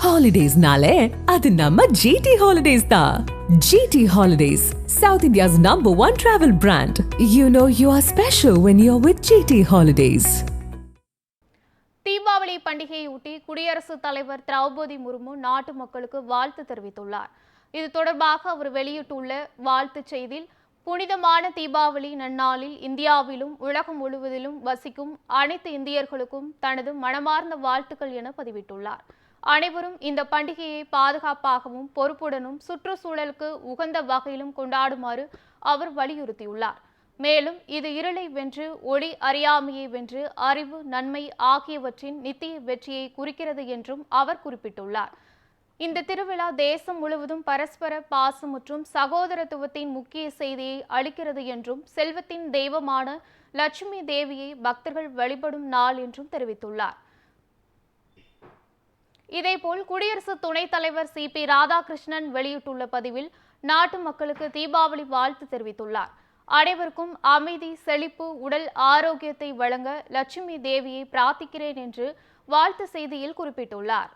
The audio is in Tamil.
Holidays-nale, adu namma GT Holidays da. GT Holidays, South India's #1 travel brand. You know you are special when you're with GT Holidays. Deepavali பண்டிகையொட்டி குடியரசுத் தலைவர் திரௌபதி முர்மு நாட்டு மக்களுக்கு வாழ்த்து தெரிவித்துள்ளார். இது தொடர்பாக அவர் வெளியிட்டுள்ள வாழ்த்துச் செய்தியில், புனிதமான தீபாவளி நன்னாளில் இந்தியாவிலும் உலகம் முழுவதிலும் வசிக்கும் அனைத்து இந்தியர்களுக்கும் தனது மனமார்ந்த வாழ்த்துக்கள் என பதிவிட்டுள்ளார். அனைவரும் இந்த பண்டிகையை பாதுகாப்பாகவும் பொறுப்புடனும் சுற்றுச்சூழலுக்கு உகந்த வகையிலும் கொண்டாடுமாறு அவர் வலியுறுத்தியுள்ளார். மேலும் இது இருளை வென்று ஒளி அறியாமையை வென்று அறிவு நன்மை ஆகியவற்றின் நித்திய வெற்றியை குறிக்கிறது என்றும் அவர் குறிப்பிட்டுள்ளார். இந்த திருவிழா தேசம் முழுவதும் பரஸ்பர பாசம் மற்றும் சகோதரத்துவத்தின் முக்கிய செய்தியை அளிக்கிறது என்றும் செல்வத்தின் தெய்வமான லட்சுமி தேவியை பக்தர்கள் வழிபடும் நாள் என்றும் தெரிவித்துள்ளார். இதேபோல் குடியரசு துணைத் தலைவர் CP ராதாகிருஷ்ணன் வெளியிட்டுள்ள பதிவில் நாட்டு மக்களுக்கு தீபாவளி வாழ்த்து தெரிவித்துள்ளார். அனைவருக்கும் அமைதி, செழிப்பு, உடல் ஆரோக்கியத்தை வழங்க லட்சுமி தேவியை பிரார்த்திக்கிறேன் என்று வாழ்த்து செய்தியில் குறிப்பிட்டுள்ளார்.